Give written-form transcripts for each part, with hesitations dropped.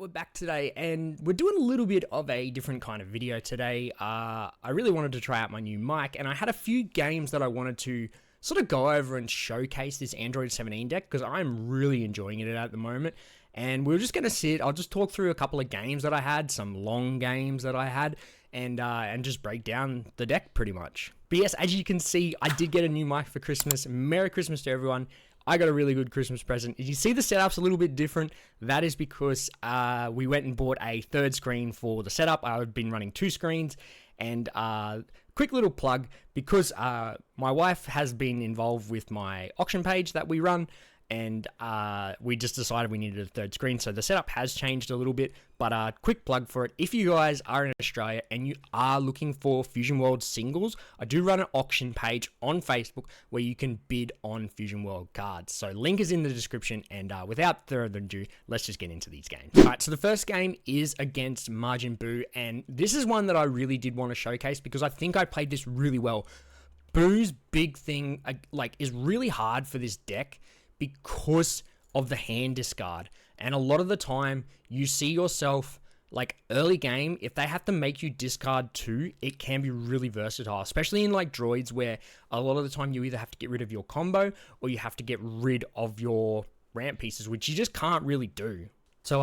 we're back today and we're doing a little bit of a different kind of video today. I really wanted to try out my new mic and I had a few games that I wanted to sort of go over and showcase this Android 17 deck because I'm really enjoying it at the moment. And we're just going to I'll just talk through a couple of games that I had, some long games that I had, and just break down the deck pretty much. But yes, as you can see, I did get a new mic for Christmas. Merry Christmas to everyone. I got a really good Christmas present. You see the setup's a little bit different. That is because we went and bought a third screen for the setup. I've been running two screens. And quick little plug, because my wife has been involved with my auction page that we run, and we just decided we needed a third screen. So the setup has changed a little bit, but quick plug for it. If you guys are in Australia and you are looking for Fusion World singles, I do run an auction page on Facebook where you can bid on Fusion World cards. So link is in the description, and without further ado, let's just get into these games. All right, so the first game is against Majin Buu, and this is one that I really did want to showcase because I think I played this really well. Buu's big thing is really hard for this deck because of the hand discard. And a lot of the time, you see yourself, early game, if they have to make you discard two, it can be really versatile, especially in droids where a lot of the time you either have to get rid of your combo or you have to get rid of your ramp pieces, which you just can't really do. So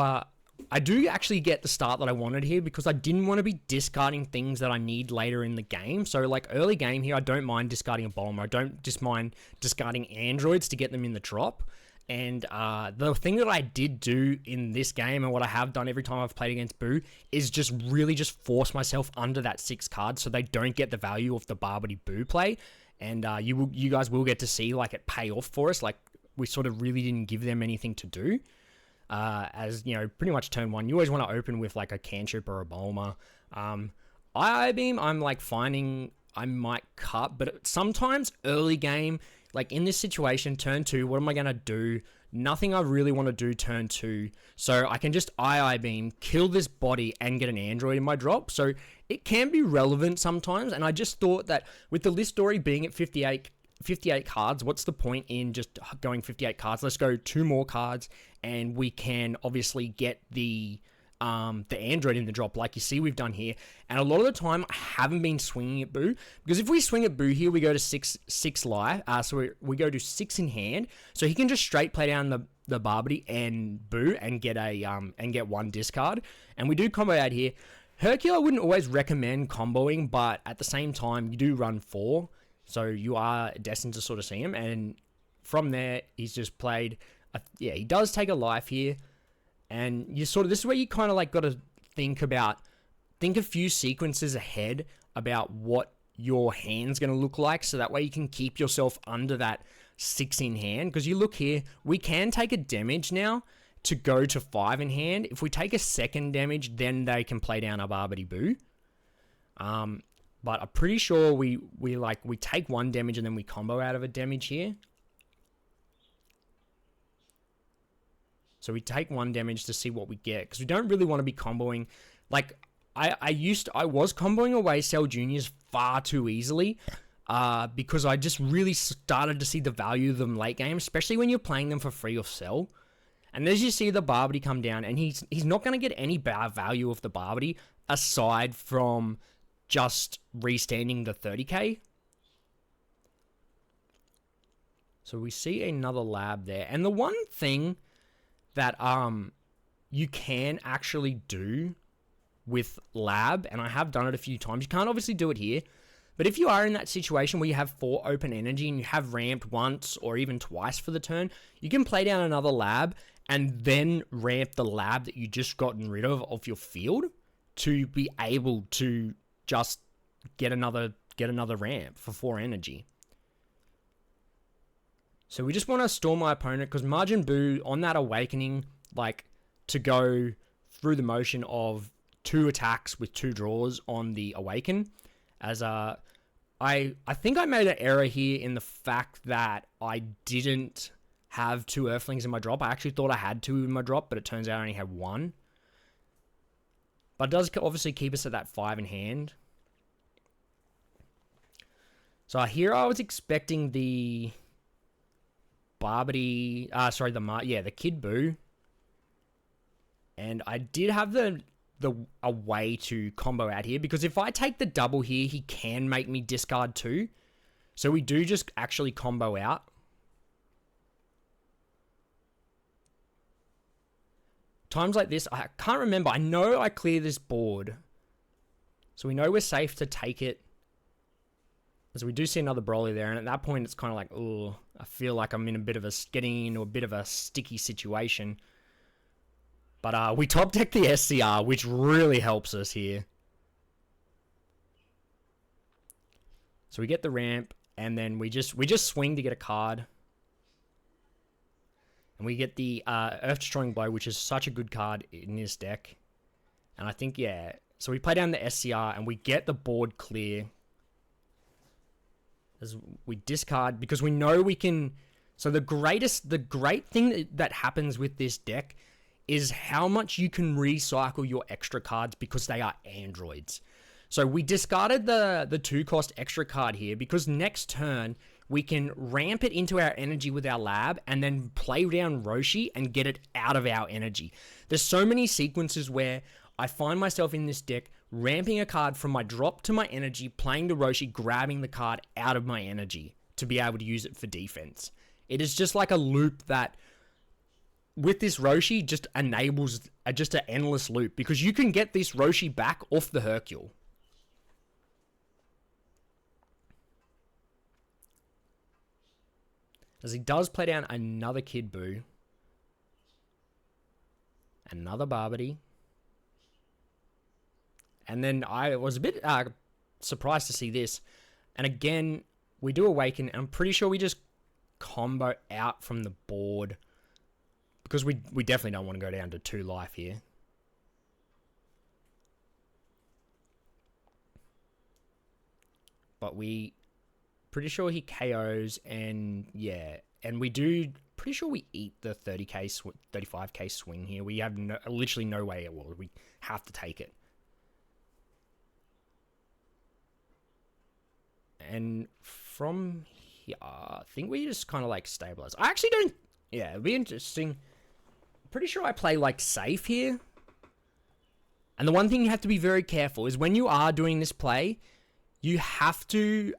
I do actually get the start that I wanted here because I didn't want to be discarding things that I need later in the game. So early game here, I don't mind discarding a bomber. I don't just mind discarding androids to get them in the drop. And the thing that I did do in this game, and what I have done every time I've played against Buu, is just really just force myself under that 6 cards so they don't get the value of the Babidi Buu play. And you guys will get to see it pay off for us. We sort of really didn't give them anything to do. As you know, pretty much turn 1, you always want to open with a cantrip or a Bulma. I-beam, I'm finding I might cut, but sometimes early game, in this situation, turn 2, what am I going to do? Nothing I really want to do turn 2. So I can just I-beam, kill this body, and get an android in my drop. So it can be relevant sometimes, and I just thought that with the list story being at 58 cards, what's the point in just going 58 cards? Let's go 2 more cards, and we can obviously get the android in the drop like you see we've done here. And a lot of the time I haven't been swinging at Buu, because if we swing at Buu here, we go to 6 life, so we go to 6 in hand, so he can just straight play down the Babidi and Buu and get 1 discard, and we do combo out here. Hercule, I wouldn't always recommend comboing, but at the same time you do run 4, so you are destined to sort of see him. And from there, he's just played he does take a life here. And this is where you kind of got to think a few sequences ahead about what your hand's going to look like, so that way you can keep yourself under that 6 in hand. Because you look here, we can take a damage now to go to 5 in hand. If we take a second damage, then they can play down our Babidi Buu. But I'm pretty sure we take 1 damage and then we combo out of a damage here. So we take 1 damage to see what we get, because we don't really want to be comboing. I was comboing away Cell Juniors far too easily, because I just really started to see the value of them late game, especially when you're playing them for free or sell. And as you see the Babidi come down, and he's not going to get any bad value of the Babidi aside from just restanding the 30k. So we see another lab there, and the one thing that you can actually do with lab, and I have done it a few times, you can't obviously do it here, but if you are in that situation where you have 4 open energy and you have ramped once or even twice for the turn, you can play down another lab and then ramp the lab that you just gotten rid of your field to be able to just get another ramp for 4 energy. So we just want to storm my opponent, because Majin Buu on that awakening, to go through the motion of 2 attacks with 2 draws on the awaken. As I think I made an error here in the fact that I didn't have 2 Earthlings in my drop. I actually thought I had 2 in my drop, but it turns out I only had 1. But it does obviously keep us at that 5 in hand. So here I was expecting the Babidi, the Kid Buu. And I did have a way to combo out here, because if I take the double here, he can make me discard 2. So we do just actually combo out. Times like this, I can't remember. I know I clear this board. So we know we're safe to take it. So we do see another Broly there, and at that point it's kind of like, oh, I feel like I'm in a bit of getting into a bit of a sticky situation. But we top deck the SCR, which really helps us here. So we get the ramp, and then we just swing to get a card. And we get the Earth Destroying Blow, which is such a good card in this deck. And I think, yeah. So we play down the SCR, and we get the board clear. As we discard, because we know we can... So the great thing that happens with this deck is how much you can recycle your extra cards, because they are androids. So we discarded the 2-cost extra card here, because next turn we can ramp it into our energy with our lab and then play down Roshi and get it out of our energy. There's so many sequences where I find myself in this deck ramping a card from my drop to my energy, playing the Roshi, grabbing the card out of my energy to be able to use it for defense. It is just like a loop that, with this Roshi, just enables just an endless loop, because you can get this Roshi back off the Hercule. As he does play down another Kid Buu. Another Babidi. And then I was a bit surprised to see this. And again, we do Awaken. And I'm pretty sure we just combo out from the board, because we definitely don't want to go down to 2 life here. But we... Pretty sure he KOs, and yeah, and we do, pretty sure we eat the 35k swing here. We have literally no way at all. We have to take it. And from here, I think we just kind of like stabilize. I actually don't, yeah, it'd be interesting. Pretty sure I play like safe here. And the one thing you have to be very careful is when you are doing this play, you have to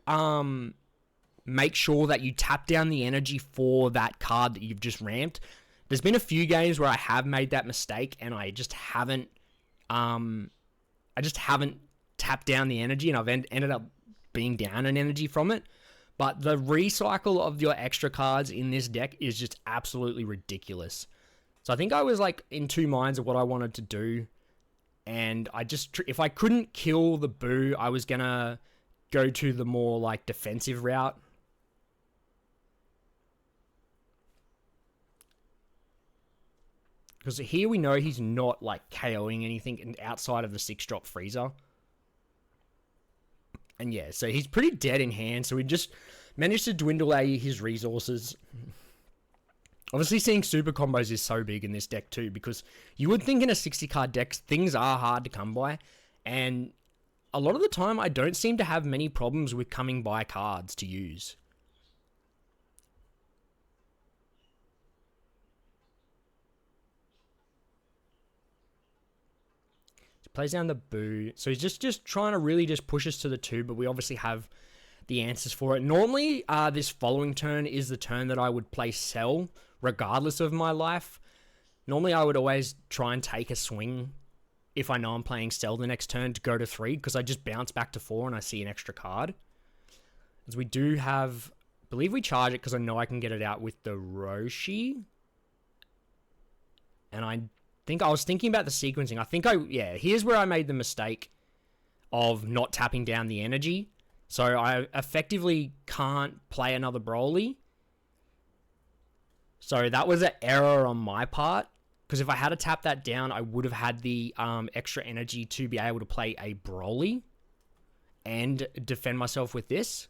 make sure that you tap down the energy for that card that you've just ramped. There's been a few games where I have made that mistake, and I just haven't tapped down the energy, and I've ended up being down an energy from it. But the recycle of your extra cards in this deck is just absolutely ridiculous. So I think I was like in 2 minds of what I wanted to do, and I just, if I couldn't kill the Buu, I was gonna go to the more like defensive route. Because here we know he's not like KOing anything outside of the 6-drop Frieza. And yeah, so he's pretty dead in hand. So we just managed to dwindle his resources. Obviously, seeing super combos is so big in this deck too, because you would think in a 60-card deck, things are hard to come by. And a lot of the time, I don't seem to have many problems with coming by cards to use. Plays down the Buu. So he's just trying to really just push us to the 2, but we obviously have the answers for it. Normally, this following turn is the turn that I would play Cell, regardless of my life. Normally, I would always try and take a swing if I know I'm playing Cell the next turn to go to 3, because I just bounce back to 4 and I see an extra card. As we do have... I believe we charge it because I know I can get it out with the Roshi. And I was thinking about the sequencing. Yeah, here's where I made the mistake of not tapping down the energy. So I effectively can't play another Broly. So that was an error on my part, because if I had to tap that down, I would have had the extra energy to be able to play a Broly and defend myself with this.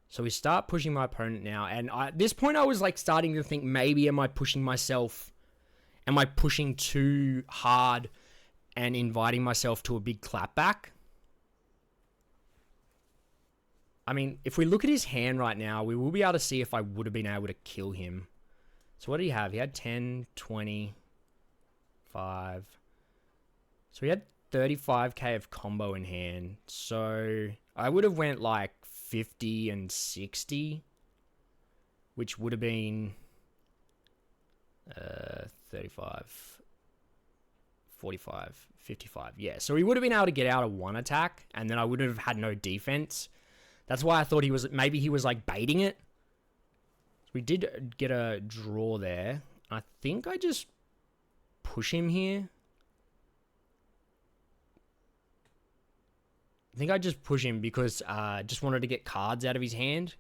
So we start pushing my opponent now, and at this point I was like starting to think, maybe am I pushing myself? Am I pushing too hard and inviting myself to a big clapback? I mean, if we look at his hand right now, we will be able to see if I would have been able to kill him. So what did he have? He had 10, 20, 5. So he had 35k of combo in hand. So I would have went like 50 and 60, which would have been 35, 45, 55. Yeah, so he would have been able to get out of one attack, and then I would have had no defense. That's why I thought maybe he was like baiting it. We did get a draw there. I think I just push him here. I think I just push him because I just wanted to get cards out of his hand.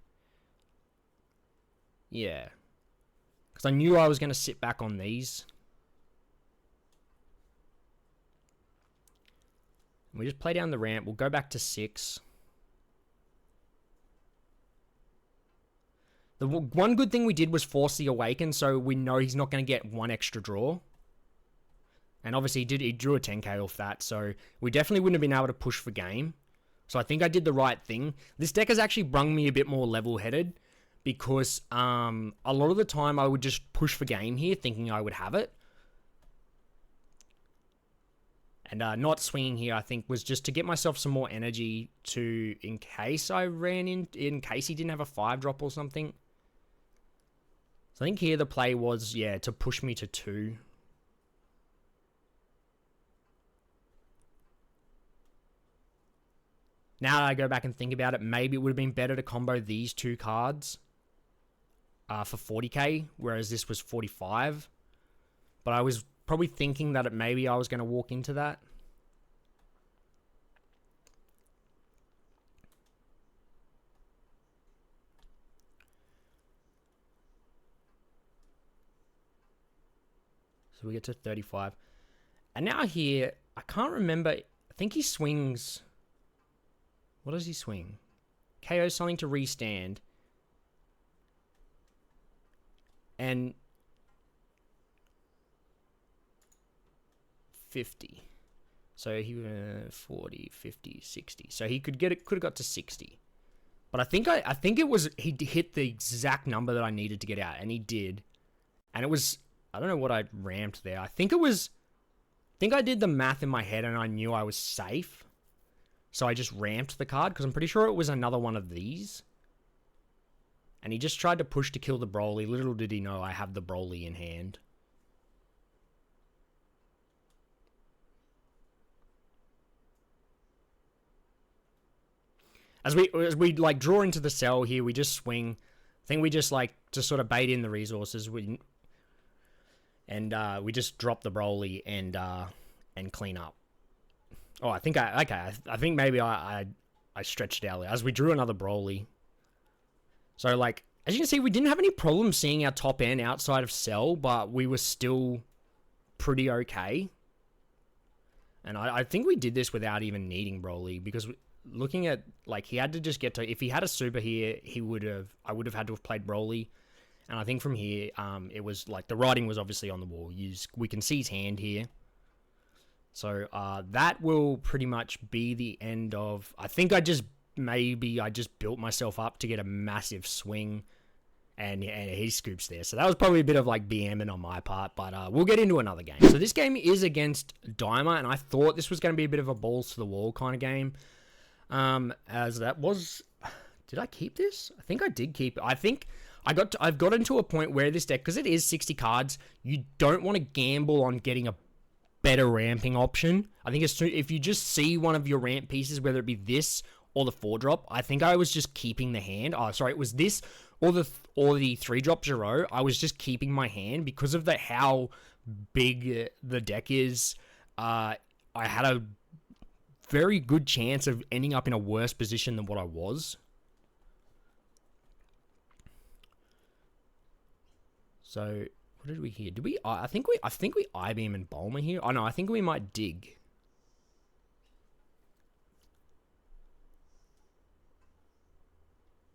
Yeah. Because I knew I was going to sit back on these. We just play down the ramp. We'll go back to 6. The one good thing we did was force the Awaken, so we know he's not going to get one extra draw. And obviously he drew a 10k off that, so we definitely wouldn't have been able to push for game. So I think I did the right thing. This deck has actually brung me a bit more level-headed, because a lot of the time I would just push for game here, thinking I would have it. And not swinging here, I think, was just to get myself some more energy to, in case I ran in case he didn't have a 5-drop or something. So I think here the play was, yeah, to push me to 2. Now that I go back and think about it, maybe it would have been better to combo these 2 cards for 40k, whereas this was 45. But I was probably thinking that maybe I was going to walk into that. So we get to 35. And now here, I can't remember. I think he swings. What does he swing? KO something to restand. And 50. So he 40, 50, 60. So he could have got to 60. But I think it was he hit the exact number that I needed to get out, and he did. And it was, I don't know what I ramped there. I think I did the math in my head and I knew I was safe. So I just ramped the card because I'm pretty sure it was another one of these. And he just tried to push to kill the Broly. Little did he know I have the Broly in hand. As we like draw into the cell here, we just swing. I think we just like to sort of bait in the resources. We just drop the Broly and clean up. Oh, I think maybe I stretched out as we drew another Broly. So like, as you can see, we didn't have any problem seeing our top end outside of cell, but we were still pretty okay. And I think we did this without even needing Broly, because looking at, like, he had to just get to, if he had a super here, I would have had to have played Broly. And I think from here, it was like the writing was obviously on the wall. We can see his hand here. So that will pretty much be the end of, I think I just built myself up to get a massive swing, and he scoops there. So that was probably a bit of like BMing on my part, but we'll get into another game. So this game is against Daima, and I thought this was going to be a bit of a balls to the wall kind of game. As that was, did I keep this? I think I did keep it. I think I've got into a point where this deck, because it is 60 cards, you don't want to gamble on getting a better ramping option. I think if you just see one of your ramp pieces, whether it be this or the 4-drop, I think I was just keeping the hand. Oh, sorry, it was this or the 3-drop Giro. I was just keeping my hand because of how big the deck is. I had a very good chance of ending up in a worse position than what I was. So what did we hear? Did we? I think we I-beam and Bulma here. Oh no, I think we might dig.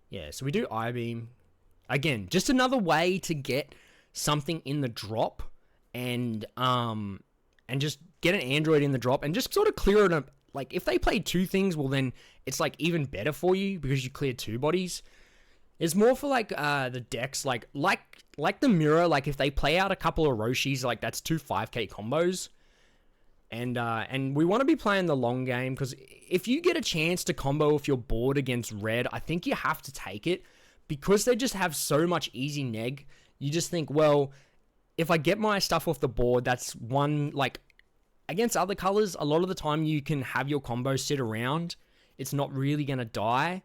Yeah, so we do I-beam. Again, just another way to get something in the drop, and just get an android in the drop, and just sort of clear it up. Like, if they play 2 things, well then it's like even better for you because you clear 2 bodies. It's more for like the decks like the mirror, like if they play out a couple of Roshis, like that's two 5k combos. And we want to be playing the long game, because if you get a chance to combo if you're bored against red, I think you have to take it, because they just have so much easy neg. You just think, well, if I get my stuff off the board, that's one, like, against other colors, a lot of the time you can have your combo sit around. It's not really going to die.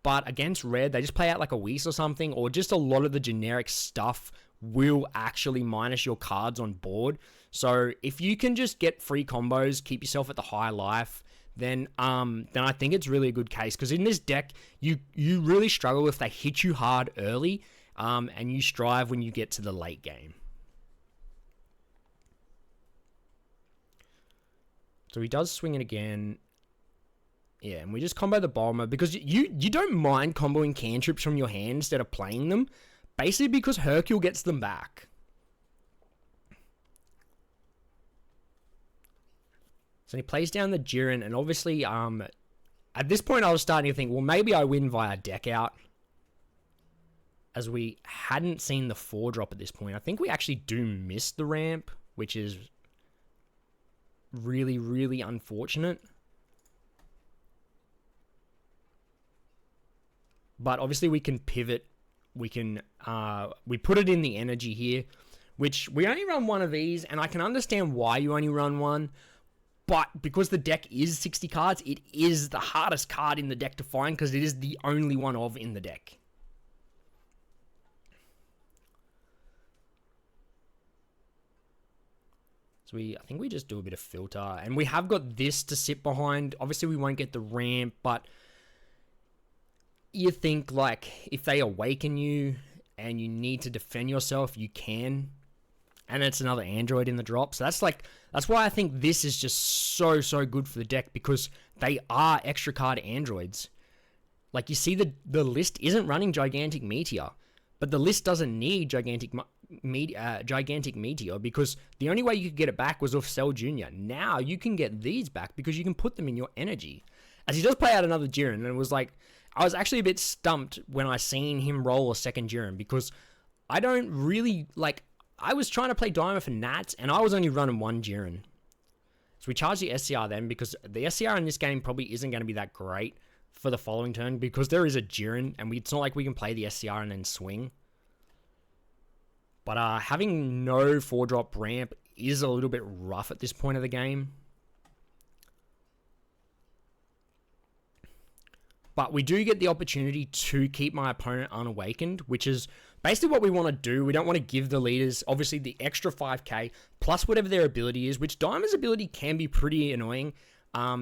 But against red, they just play out like a Whis or something, or just a lot of the generic stuff will actually minus your cards on board. So if you can just get free combos, keep yourself at the high life, then I think it's really a good case. Because in this deck, you really struggle if they hit you hard early, and you strive when you get to the late game. So he does swing it again. Yeah, and we just combo the Bulma, because you don't mind comboing cantrips from your hand instead of playing them, basically because Hercule gets them back. So he plays down the Jiren, and obviously, at this point I was starting to think, well, maybe I win via deck out, as we hadn't seen the 4-drop at this point. I think we actually do miss the ramp, which is really, really unfortunate. But obviously we can pivot. We can, we put it in the energy here, which we only run one of these, and I can understand why you only run one. But because the deck is 60 cards, it is the hardest card in the deck to find, because it is the only one of in the deck. So I think we just do a bit of filter, and we have got this to sit behind. Obviously we won't get the ramp, but you think, like, if they awaken you and you need to defend yourself, you can. And it's another android in the drop. So that's why I think this is just so good for the deck, because they are extra card androids. Like, you see the list isn't running Gigantic Meteor, but the list doesn't need Gigantic Meteor, because the only way you could get it back was off Cell Jr. Now you can get these back because you can put them in your energy. As he does play out another Jiren, and it was like, I was actually a bit stumped when I seen him roll a second Jiren, because I don't really, like, I was trying to play Diamond for Nats, and I was only running one Jiren. So we charge the SCR then, because the SCR in this game probably isn't going to be that great for the following turn, because there is a Jiren, and it's not like we can play the SCR and then swing. But having no 4-drop ramp is a little bit rough at this point of the game. But we do get the opportunity to keep my opponent unawakened, which is basically what we want to do. We don't want to give the leaders, obviously, the extra 5k, plus whatever their ability is, which Diamond's ability can be pretty annoying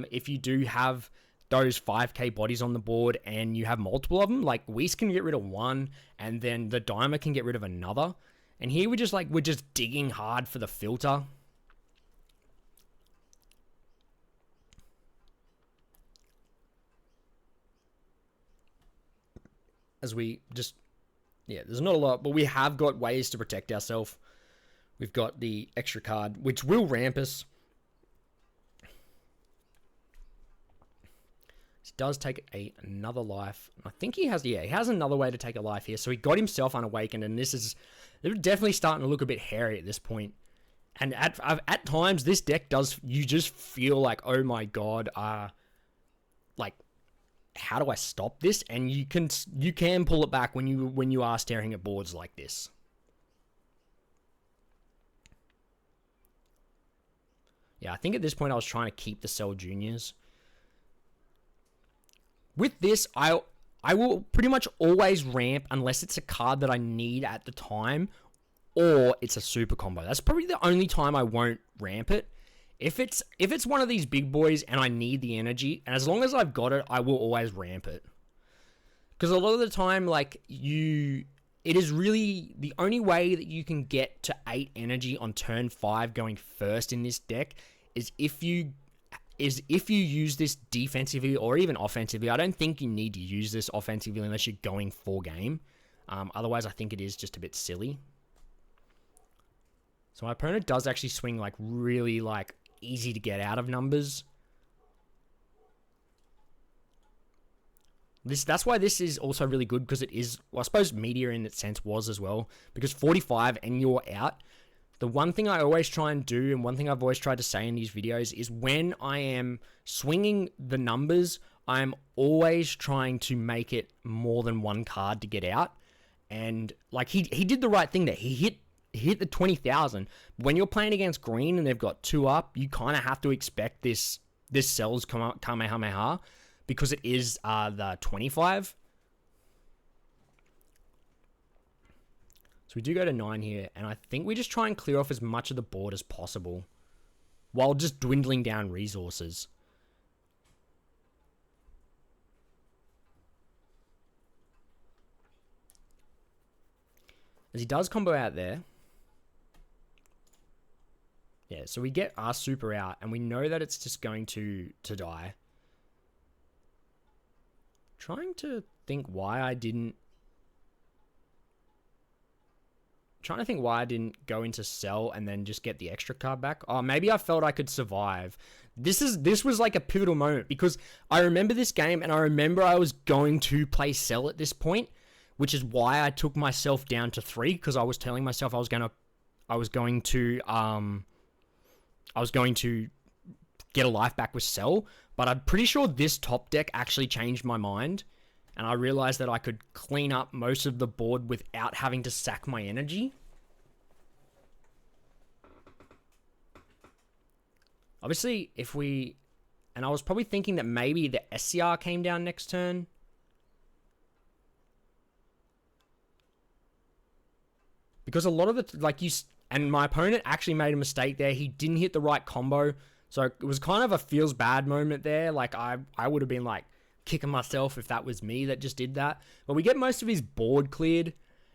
if you do have those 5k bodies on the board and you have multiple of them. Like, Whis can get rid of one, and then the Diamond can get rid of another. And here we're just digging hard for the filter. As we just, yeah, there's not a lot, but we have got ways to protect ourselves. We've got the extra card, which will ramp us. He does take another life. I think he has another way to take a life here. So he got himself unawakened, and they're definitely starting to look a bit hairy at this point. And at times, this deck does, you just feel like, oh my god, like, how do I stop this? And you can pull it back when you are staring at boards like this. Yeah, I think at this point I was trying to keep the Cell Juniors. With this, I will pretty much always ramp unless it's a card that I need at the time, or it's a super combo. That's probably the only time I won't ramp it. If it's one of these big boys and I need the energy, and as long as I've got it, I will always ramp it. Because a lot of the time, like, it is really the only way that you can get to 8 energy on turn 5 going first in this deck is if you use this defensively or even offensively. I don't think you need to use this offensively unless you're going full game. Otherwise, I think it is just a bit silly. So my opponent does actually swing, like, really, like, easy to get out of numbers. That's why this is also really good, because it is, well, I suppose media in its sense was as well, because 45 and you're out. The one thing I always try and do, and one thing I've always tried to say in these videos, is when I am swinging the numbers, I'm always trying to make it more than one card to get out. And like he did the right thing there. He hit the 20,000. When you're playing against green and they've got 2 up, you kind of have to expect this Cell's Kamehameha, because it is the 25. So we do go to 9 here, and I think we just try and clear off as much of the board as possible while just dwindling down resources. As he does combo out there. Yeah, so we get our super out, and we know that it's just going to die. Trying to think why I didn't go into sell and then just get the extra card back. Oh, maybe I felt I could survive. This was like a pivotal moment, because I remember this game, and I remember I was going to play sell at this point, which is why I took myself down to 3, because I was telling myself I was going to get a life back with sell. But I'm pretty sure this top deck actually changed my mind, and I realized that I could clean up most of the board without having to sack my energy. Obviously, and I was probably thinking that maybe the SCR came down next turn. Because a lot of and my opponent actually made a mistake there. He didn't hit the right combo. So it was kind of a feels bad moment there. Like I would have been like kicking myself if that was me that just did that. But we get most of his board cleared.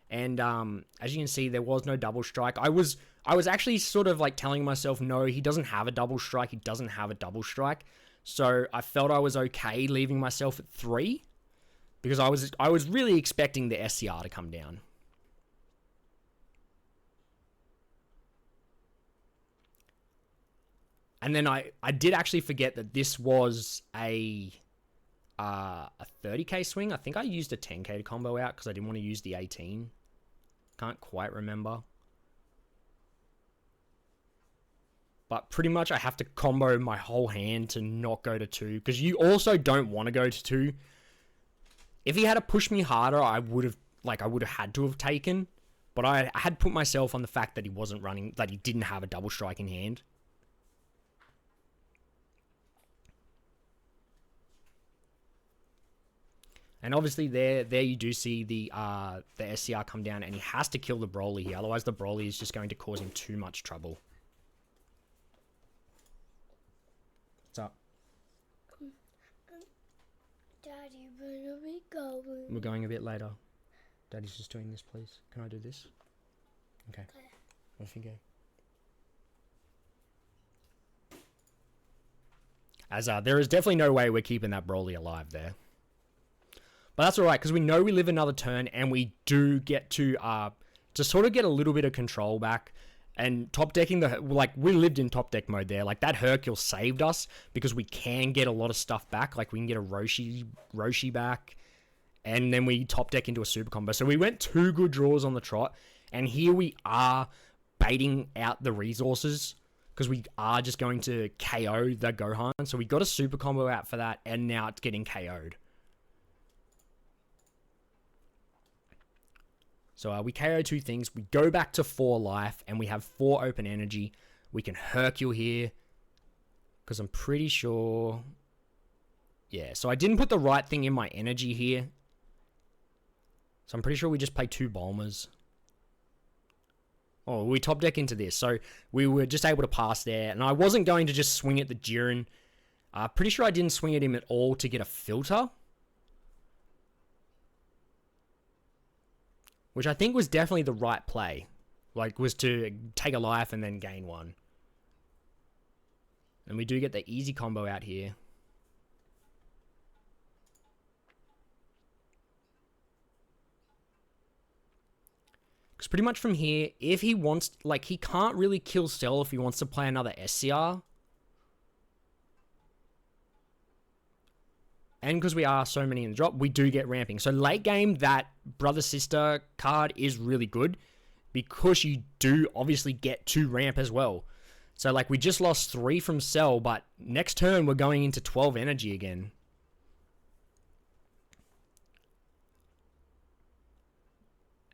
And as you can see, there was no double strike. I was actually sort of like telling myself, no, he doesn't have a double strike. He doesn't have a double strike. So I felt I was okay leaving myself at 3, because I was really expecting the SCR to come down. And then I did actually forget that this was a 30k swing. I think I used a 10k to combo out because I didn't want to use the 18. Can't quite remember. But pretty much I have to combo my whole hand to not go to 2, because you also don't want to go to 2. If he had to push me harder, I would have had to have taken. But I had put myself on the fact that he wasn't running, that he didn't have a double strike in hand. And obviously there you do see the SCR come down, and he has to kill the Broly here. Otherwise the Broly is just going to cause him too much trouble. What's up? Daddy, where are we going? We're going a bit later. Daddy's just doing this, please. Can I do this? Okay. Off you go. As there is definitely no way we're keeping that Broly alive there. But that's alright, because we know we live another turn, and we do get to sort of get a little bit of control back. And top decking, we lived in top deck mode there. Like, that Hercule saved us, because we can get a lot of stuff back. Like, we can get a Roshi back, and then we top deck into a super combo. So we went 2 good draws on the trot, and here we are baiting out the resources, because we are just going to KO the Gohan. So we got a super combo out for that, and now it's getting KO'd. So we KO 2 things. We go back to 4 life, and we have 4 open energy. We can Hercule here, because I'm pretty sure... Yeah, so I didn't put the right thing in my energy here. So I'm pretty sure we just play 2 Bulmas. Oh, we top deck into this. So we were just able to pass there. And I wasn't going to just swing at the Jiren. Pretty sure I didn't swing at him at all to get a filter. Which I think was definitely the right play. Like, was to take a life and then gain 1. And we do get the easy combo out here. Because pretty much from here, if he wants... Like, he can't really kill Cell if he wants to play another SCR. and because we are so many in the drop, we do get ramping. So late game, that brother-sister card is really good because you do obviously get 2 ramp as well. So like we just lost 3 from Cell, but next turn we're going into 12 energy again.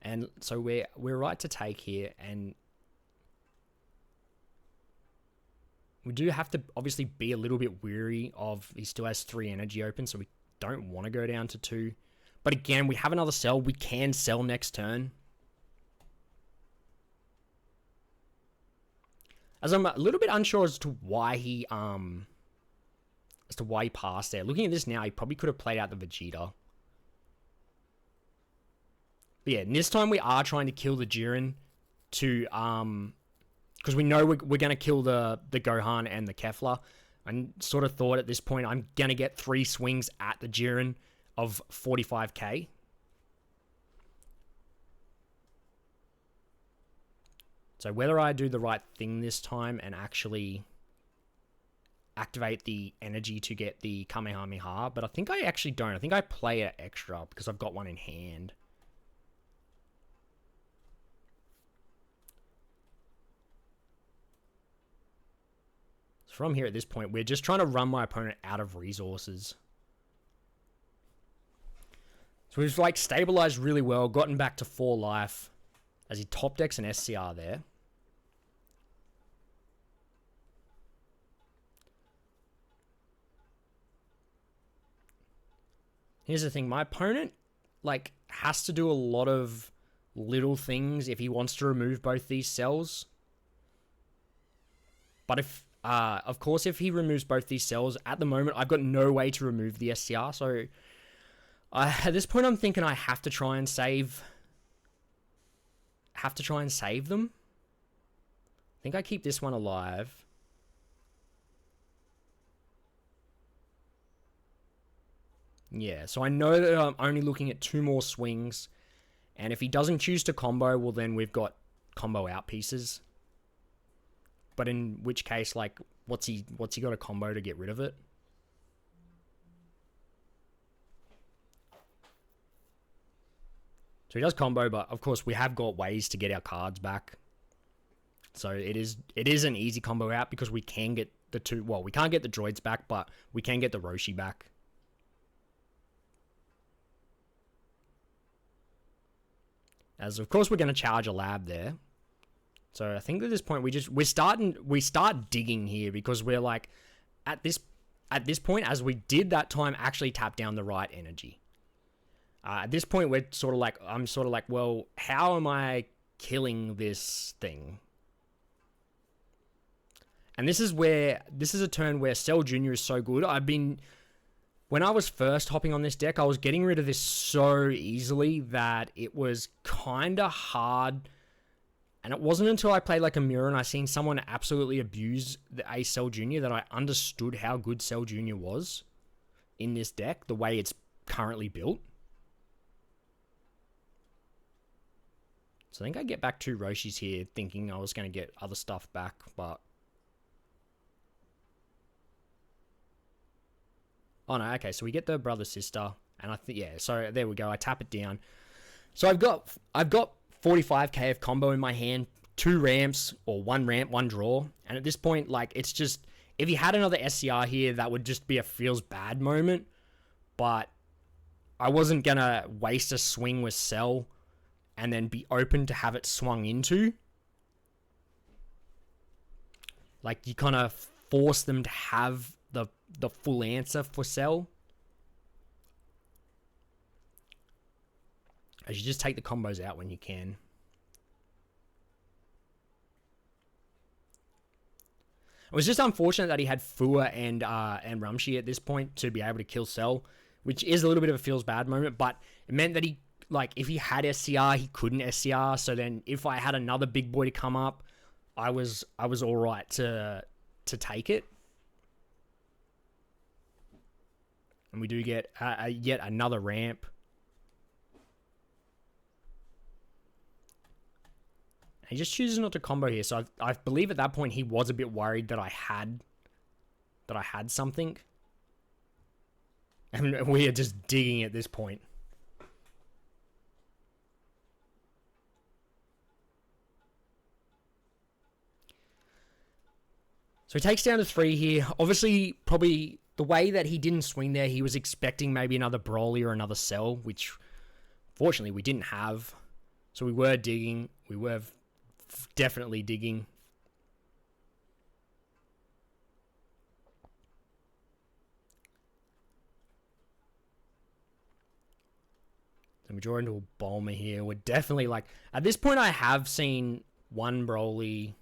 And so we're right to take here, and we do have to obviously be a little bit weary of, he still has 3 energy open, so we don't want to go down to 2. But again, we have another Cell. We can sell next turn. As I'm a little bit unsure as to why he passed there. Looking at this now, he probably could have played out the Vegeta. But yeah, and this time we are trying to kill the Jiren to because we know we're going to kill the Gohan and the Kefla. I sort of thought at this point I'm going to get 3 swings at the Jiren of 45k. So whether I do the right thing this time and actually activate the energy to get the Kamehameha, but I think I actually don't. I think I play it extra because I've got one in hand. From here at this point, we're just trying to run my opponent out of resources. So we've like stabilized really well, gotten back to 4 life as he top decks an SCR there. Here's the thing, my opponent like has to do a lot of little things if he wants to remove both these cells. But if of course, if he removes both these cells, at the moment, I've got no way to remove the SCR. So, at this point, I'm thinking I have to try and save them. I think I keep this one alive. Yeah, so I know that I'm only looking at 2 more swings. And if he doesn't choose to combo, well, then we've got combo out pieces. But in which case, like, what's he got a combo to get rid of it? So he does combo, but of course we have got ways to get our cards back. So it is an easy combo out because we can get the 2. Well, we can't get the droids back, but we can get the Roshi back. As of course we're going to charge a lab there. So I think at this point we start digging here because we're like at this point, as we did that time, actually tap down the right energy. At this point I'm sort of like, well, how am I killing this thing? And this is a turn where Cell Jr. is so good. When I was first hopping on this deck, I was getting rid of this so easily that it was kind of hard. And it wasn't until I played like a mirror and I seen someone absolutely abuse a Cell Jr. that I understood how good Cell Jr. was in this deck, the way it's currently built. So I think I get back 2 Roshis here thinking I was going to get other stuff back, but... Oh no, okay, so we get the brother-sister, and I think, yeah, so there we go, I tap it down. So I've got 45k of combo in my hand, 2 ramps, or 1 ramp, 1 draw. And at this point, like, it's just, if he had another SCR here, that would just be a feels bad moment. But I wasn't gonna waste a swing with Cell and then be open to have it swung into. Like, you kind of force them to have the full answer for Cell. As you just take the combos out when you can. It was just unfortunate that he had Fua and Ramshi at this point to be able to kill Cell, which is a little bit of a feels bad moment, but it meant that he, like, if he had SCR, he couldn't SCR, so then if I had another big boy to come up, I was alright to take it. And we do get yet another ramp. He just chooses not to combo here. So I believe at that point he was a bit worried that I had something. And we are just digging at this point. So he takes down to 3 here. Obviously, probably the way that he didn't swing there, he was expecting maybe another Broly or another Cell, which fortunately we didn't have. So we were digging. We were definitely digging. Then we draw into a Bulma here. We're definitely like... At this point, I have seen one Broly.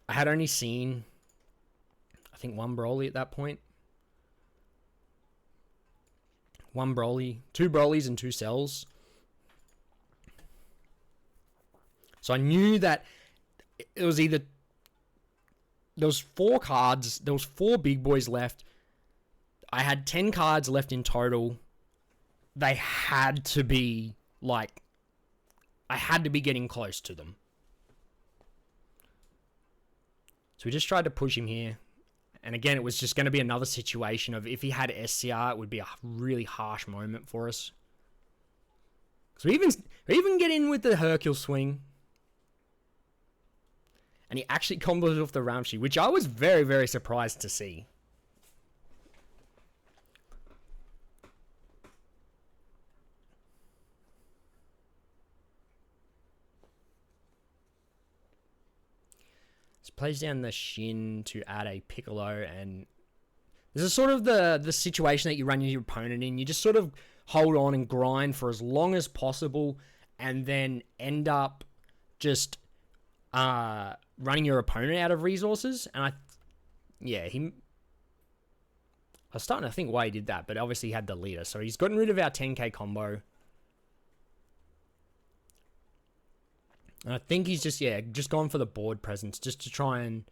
I had only seen, I think, one Broly at that point. One Broly. 2 Brolys and 2 Cells. So I knew that it was either... There was 4 cards. There was 4 big boys left. I had 10 cards left in total. They had to be, like... I had to be getting close to them. So we just tried to push him here. And again, it was just going to be another situation of if he had SCR, it would be a really harsh moment for us. So we even get in with the Hercule swing. And he actually combos off the Ramshi, which I was very, very surprised to see. Plays down the Shin to add a Piccolo, and this is sort of the situation that you run your opponent in. You just sort of hold on and grind for as long as possible, and then end up just running your opponent out of resources. And I was starting to think why he did that, but obviously he had the leader, so he's gotten rid of our 10k combo. And I think he's just gone for the board presence, just to try and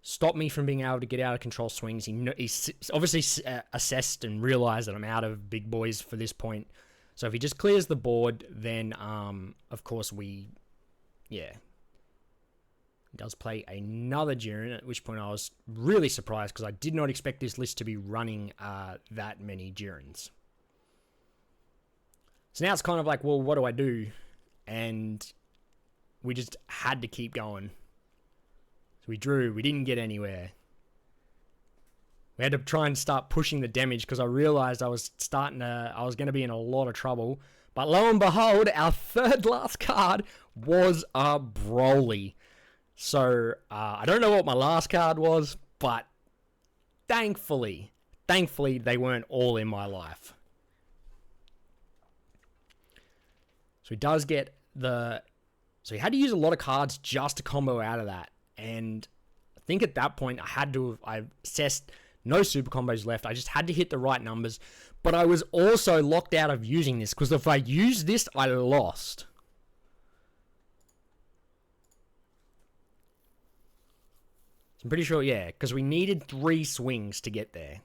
stop me from being able to get out of control swings. He's obviously assessed and realized that I'm out of big boys for this point. So if he just clears the board, then, of course, he does play another Jiren, at which point I was really surprised because I did not expect this list to be running that many Jirens. So now it's kind of like, well, what do I do? And we just had to keep going. So we drew. We didn't get anywhere. We had to try and start pushing the damage because I realized I was going to be in a lot of trouble. But lo and behold, our third last card was a Broly. So I don't know what my last card was, but thankfully they weren't all in my life. So he does get so he had to use a lot of cards just to combo out of that. And I think at that point I assessed no super combos left. I just had to hit the right numbers. But I was also locked out of using this because if I used this, I lost. So I'm pretty sure, yeah, because we needed 3 swings to get there.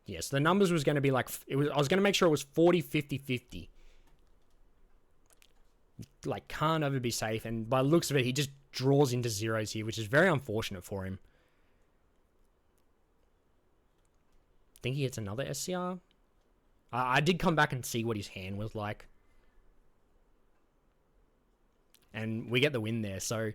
Yeah, so the numbers was going to be like, I was going to make sure it was 40, 50, 50. Like, can't ever be safe. And by the looks of it, he just draws into zeros here, which is very unfortunate for him. Think he hits another SCR? I did come back and see what his hand was like. And we get the win there. So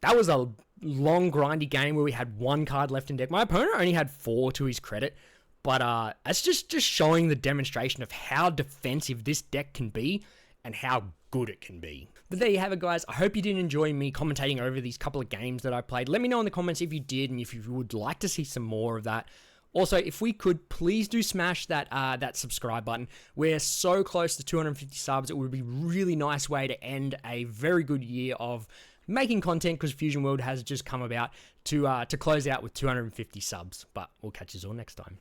that was a long, grindy game where we had 1 card left in deck. My opponent only had 4 to his credit. But it's just showing the demonstration of how defensive this deck can be and how good it can be. But there you have it, guys. I hope you did enjoy me commentating over these couple of games that I played. Let me know in the comments if you did and if you would like to see some more of that. Also, if we could, please do smash that subscribe button. We're so close to 250 subs. It would be a really nice way to end a very good year of making content because Fusion World has just come about to close out with 250 subs. But we'll catch you all next time.